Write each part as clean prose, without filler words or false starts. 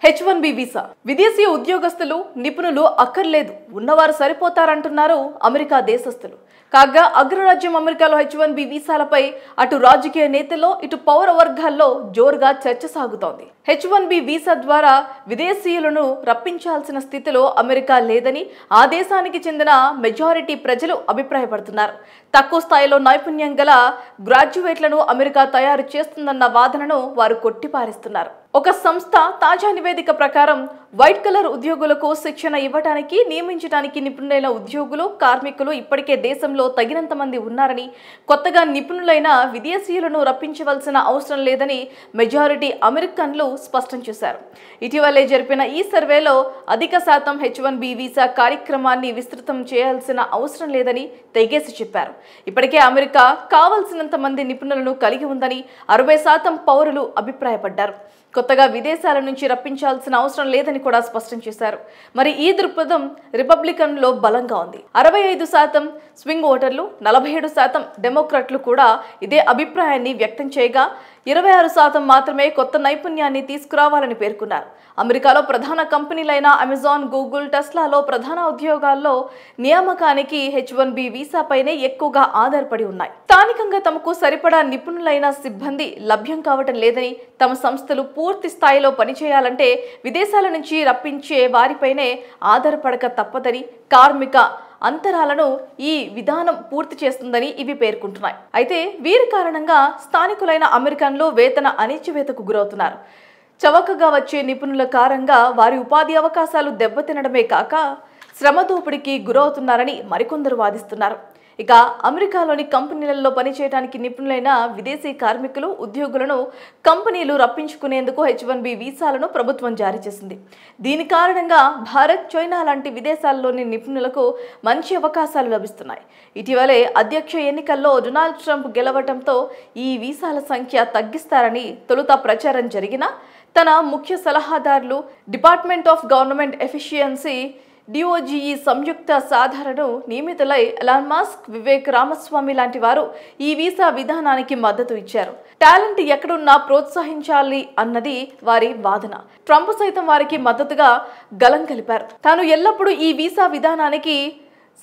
H1B visa విదేశీ ఉద్యోగస్తులు నిపుణులు అక్కర్లేదు ఉన్నవారు సరిపోతారంటున్నారు అమెరికా దేశస్థులు. కాగా అగ్రరాజ్యం అమెరికాలో H1B వీసాలపై అటు రాజకీయ నేతల్లో ఇటు పౌర వర్గాల్లో జోరుగా చర్చ సాగుతోంది. H1B వీసా ద్వారా విదేశీయులను రప్పించాల్సిన స్థితిలో అమెరికా లేదని ఆ దేశానికి చెందిన మెజారిటీ ప్రజలు అభిప్రాయపడుతున్నారు. తక్కువ స్థాయిలో నైపుణ్యం గల గ్రాడ్యుయేట్లను అమెరికా తయారు చేస్తుందన్న వాదనను వారు కొట్టిపారేస్తున్నారు. ఒక సంస్థ తాజా నివేదిక ప్రకారం వైట్ కలర్ ఉద్యోగులకు శిక్షణ ఇవ్వడానికి నియమించడానికి నిపుణులైన ఉద్యోగులు కార్మికులు ఇప్పటికే దేశంలో తగినంత మంది ఉన్నారని, కొత్తగా నిపుణులైన విదేశీయులను రప్పించవలసిన అవసరం లేదని మెజారిటీ అమెరికన్లు స్పష్టం చేశారు. ఇటీవలే జరిపిన ఈ సర్వేలో అధిక శాతం H1B వీసా కార్యక్రమాన్ని విస్తృతం చేయాల్సిన అవసరం లేదని తెగేసి చెప్పారు. ఇప్పటికే అమెరికా కావలసినంత మంది నిపుణులను కలిగి ఉందని 60% పౌరులు అభిప్రాయపడ్డారు. కొత్తగా విదేశాల నుంచి రప్పించాల్సిన అవసరం లేదని కూడా స్పష్టం చేశారు. మరి ఈ దృక్పథం రిపబ్లికన్లో బలంగా ఉంది. 65% స్వింగ్ ఓటర్లు, 47% డెమోక్రాట్లు కూడా ఇదే అభిప్రాయాన్ని వ్యక్తం చేయగా 26% మాత్రమే కొత్త నైపుణ్యాన్ని తీసుకురావాలని పేర్కొన్నారు. అమెరికాలో ప్రధాన కంపెనీలైన అమెజాన్, గూగుల్, టెస్లాలో ప్రధాన ఉద్యోగాల్లో నియామకానికి H1B వీసాపైనే ఎక్కువగా ఆధారపడి ఉన్నాయి. స్థానికంగా తమకు సరిపడా నిపుణులైన సిబ్బంది లభ్యం కావటం లేదని, తమ సంస్థలు పూర్తి స్థాయిలో పనిచేయాలంటే విదేశాల నుంచి రప్పించే వారిపైనే ఆధారపడక తప్పదని, కార్మిక అంతరాలను ఈ విధానం పూర్తి చేస్తుందని ఇవి పేర్కొంటున్నాయి. అయితే వీరి కారణంగా స్థానికులైన అమెరికన్లు వేతన అణిచివేతకు గురవుతున్నారు. చవకగా వచ్చే నిపుణుల కారణంగా వారి ఉపాధి అవకాశాలు దెబ్బతినడమే కాక శ్రమ దోపిడీకి గురవుతున్నారని మరికొందరు వాదిస్తున్నారు. ఇక అమెరికాలోని కంపెనీలలో పనిచేయడానికి నిపుణులైన విదేశీ కార్మికులు, ఉద్యోగులను కంపెనీలు రప్పించుకునేందుకు H1B వీసాలను ప్రభుత్వం జారీ చేసింది. దీని కారణంగా భారత్, చైనా లాంటి విదేశాల్లోని నిపుణులకు మంచి అవకాశాలు లభిస్తున్నాయి. ఇటీవలే అధ్యక్ష ఎన్నికల్లో డొనాల్డ్ ట్రంప్ గెలవటంతో ఈ వీసాల సంఖ్య తగ్గిస్తారని తొలుత ప్రచారం జరిగినా తన ముఖ్య సలహాదారులు department of government efficiency DOGE సంయుక్త సాధారణ నియమితులై ఎలాన్ మస్క్, వివేక్ రామస్వామి లాంటి వారు ఈ వీసా విధానానికి మద్దతు ఇచ్చారు. టాలెంట్ ఎక్కడున్నా ప్రోత్సహించాలి అన్నది వారి వాదన. ట్రంప్ సైతం వారికి మద్దతుగా గలం కలిపారు. తాను ఎల్లప్పుడూ ఈ వీసా విధానానికి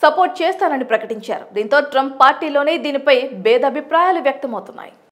సపోర్ట్ చేస్తానని ప్రకటించారు. దీంతో ట్రంప్ పార్టీలోనే దీనిపై భేదాభిప్రాయాలు వ్యక్తమవుతున్నాయి.